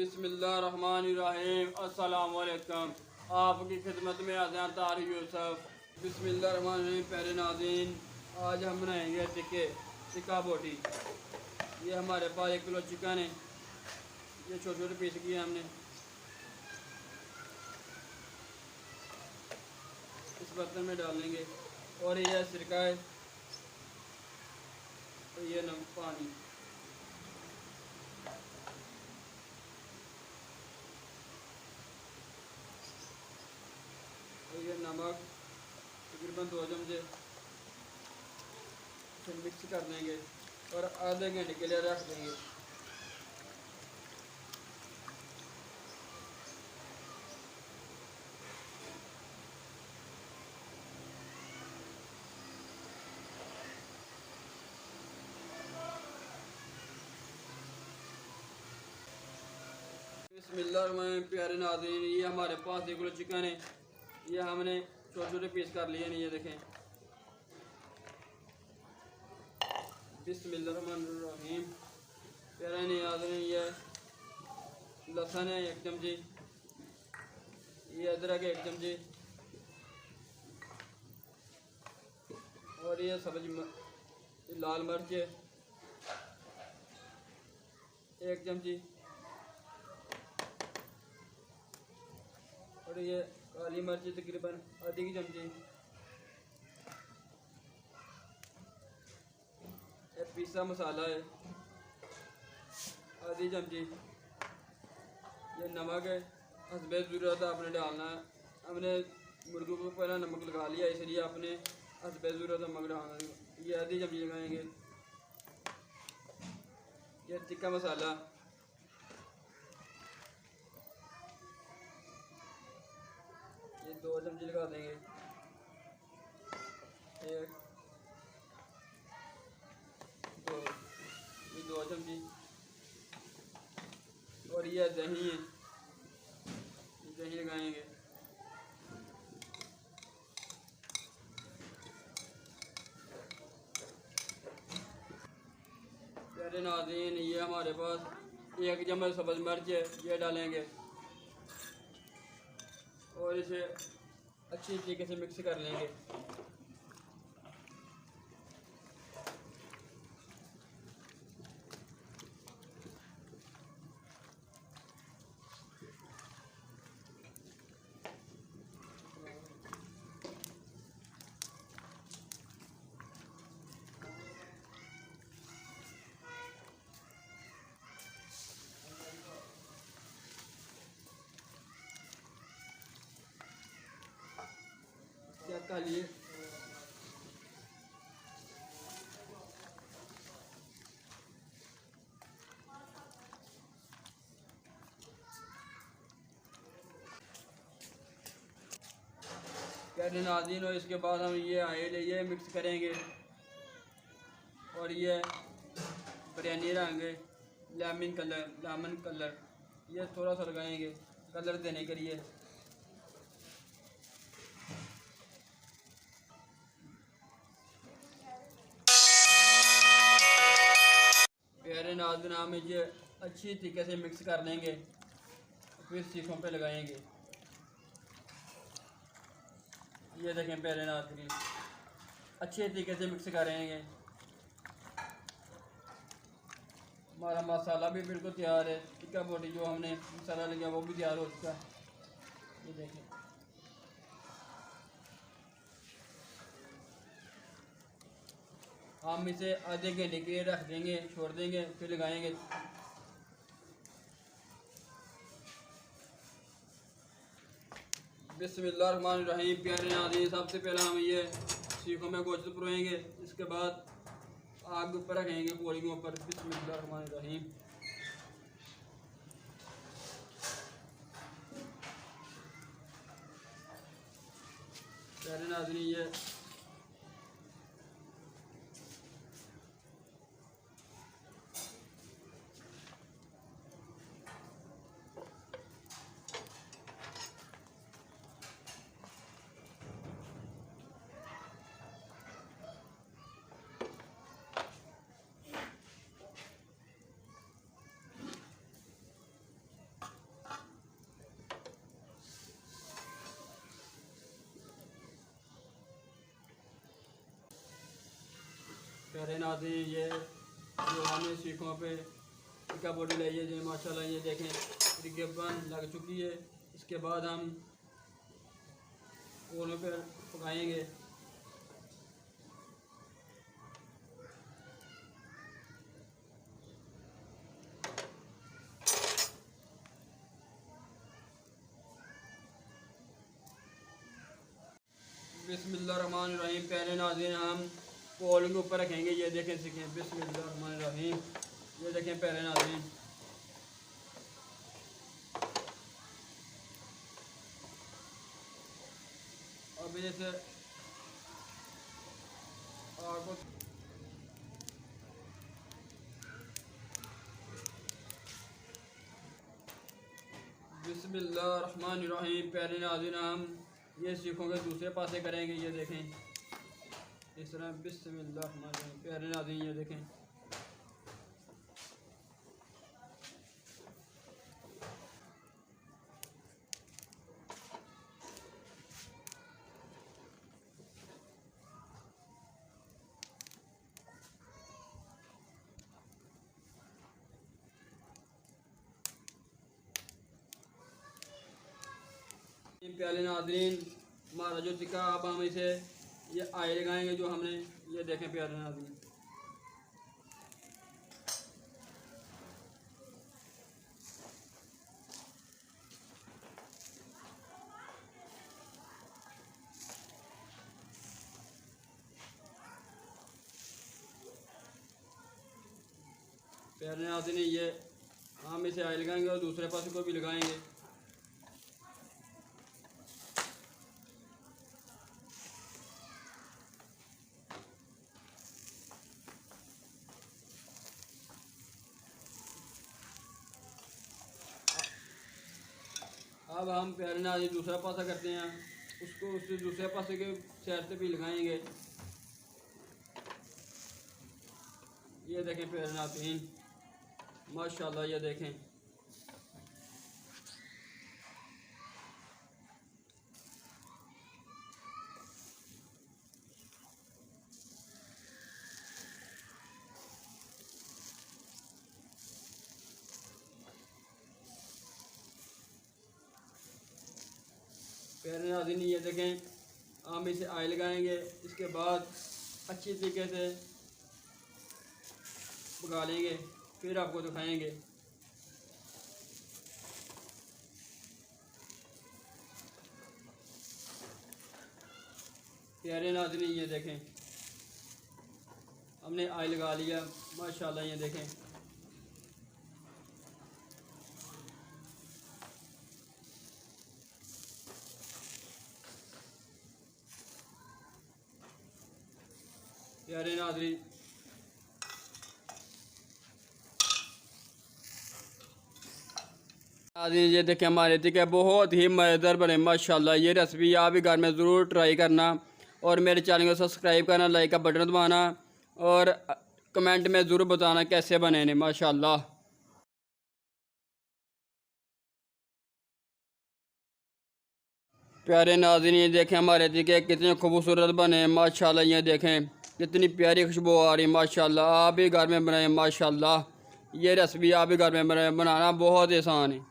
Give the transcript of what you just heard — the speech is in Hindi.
बिस्मिल्लाहिर्रहमानिर्रहीम। अस्सलाम वालेकुम। आपकी खिदमत में आज़ान तारिक यूसुफ। बिस्मिल्लाहिर्रहमानिर्रहीम। प्यारे नाज़रीन, आज हम बनाएंगे टिक्का बोटी। ये हमारे पास 1 किलो चिकन है। ये छोटे छोटे पीस किए हमने। इस बर्तन में डाल देंगे और ये सिरका है और ये पानी। और ये नमक तकरीबन 2 चमचे। इसे मिक्स कर देंगे और आधे घंटे के लिए रख देंगे। बिस्मिल्लाहिर्रहमानिर्रहीम। प्यारे नाज़रीन, ये हमारे पास 1 किलो चिकन है। ये हमने छोटे छोटे पीस कर लिए नहीं, ये देखें। बिस्मिल्लाहिर्रहमानिर्रहीम। प्यारे नाज़रीन, ये लहसुन है 1 चमची। ये अदरक है 1 चमची और ये लाल मिर्च है 1 चमची और ये काली मिर्च तकरीबन आधी की चमची। ये पिसा मसाला है आधी चमची। ये नमक है, हस्बे ज़रूरत आपने डालना है। हमने मुर्गों को पहला नमक लगा लिया, इसलिए आपने हस्बे ज़रूरत नमक डालना है। ये आधी चमची लगाएंगे। ये टिक्का मसाला, ये 2 चमची लगा देंगे। 1 2, ये 2 चमची। और ये दही है, दही लगाएंगे। प्यारे नाज़रीन, ये हमारे पास 1 चम्मच सब्ज़ मिर्च है, ये डालेंगे और इसे अच्छी तरीके से मिक्स कर लेंगे। चेक कर लिए। प्यारे नाज़रीन, और इसके बाद हम ये ऑयल ये मिक्स करेंगे और ये बिरयानी रंग लेमन कलर ये थोड़ा सा लगाएंगे कलर देने के लिए। प्यारे नाज़रीन, हम ये अच्छी तरीके से मिक्स कर लेंगे, फिर सीखों पे लगाएंगे। ये देखें प्यारे नाज़रीन, अच्छे तरीके से मिक्स करेंगे। हमारा मसाला भी बिल्कुल तैयार है। टिक्का बोटी जो हमने मसाला लिया वो भी तैयार हो चुका है। ये देखें, हम इसे आधे घंटे के लिए रख देंगे, छोड़ देंगे, फिर लगाएंगे। बिस्मिल्लाहिर्रहमानिर्रहीम। प्यारे नाज़रीन, सबसे पहले हम ये सीखों में गोश्त पुरोएंगे, इसके बाद आग ऊपर रखेंगे पोड़ी के ऊपर। बिस्मिल्लाहिर्रहमानिर्रहीम। प्यारे नाज़रीन, ये नाज़रीन, ये जो हमने सीखों पे टिक्का बोटी लाई है जी माशाल्लाह, ये देखें तकरीबन लग चुकी है। इसके बाद हम ओवन पर पकाएंगे। बिस्मिल्लाहिर्रहमानिर्रहीम। प्यारे नाज़रीन, हम ओवन के ऊपर रखेंगे। ये देखें, सीखें बिस्मिल्लाहिर्रहमानिर्रहीम। ये देखें प्यारे नाज़रीन, अब जैसे आग को बिस्मिल्लाहिर्रहमानिर्रहीम। प्यारे नाज़रीन, हम ये सीखों के दूसरे पासे करेंगे। ये देखें इस तरह बिस्मिल्लाहिर्रहमानिर्रहीम। प्यारे नाज़रीन, ये देखें प्यारे नाज़रीन, हमारा जो टिक्का, अब हम इसे ये आए लगाएंगे जो हमने। ये देखें प्यारे नाज़रीन, प्यारे नाज़रीन, ये हम इसे आए लगाएंगे और दूसरे पासे को भी लगाएंगे। अब हम प्यारे नाज़रीन दूसरा पासा करते हैं, उसको उससे दूसरे पासे के साइड से भी लगाएंगे। ये देखें प्यारे नाज़रीन माशाल्लाह, ये देखें प्यारे नाज़रीन, ये देखें हम इसे आए लगाएंगे। इसके बाद अच्छी तरीके से पका लेंगे, फिर आपको दिखाएंगे। प्यारे नाज़रीन, ये देखें हमने आए लगा लिया माशाल्लाह। ये देखें प्यारे नाज़रीन, ये देखें हमारे टिक्के बहुत ही मज़ेदार बने माशाल्लाह। ये रेसिपी आप भी घर में ज़रूर ट्राई करना और मेरे चैनल को सब्सक्राइब करना, लाइक का बटन दबाना और कमेंट में ज़रूर बताना कैसे बने ने माशाल्लाह। प्यारे नाज़रीन, ये देखें हमारे टिक्के कितने खूबसूरत बने माशाल्लाह। ये देखें कितनी प्यारी खुशबू आ रही माशाल्लाह। आप भी घर में बनाएं माशाल्लाह। ये रेसिपी आप भी घर में बनाएं, बनाना बहुत आसान है।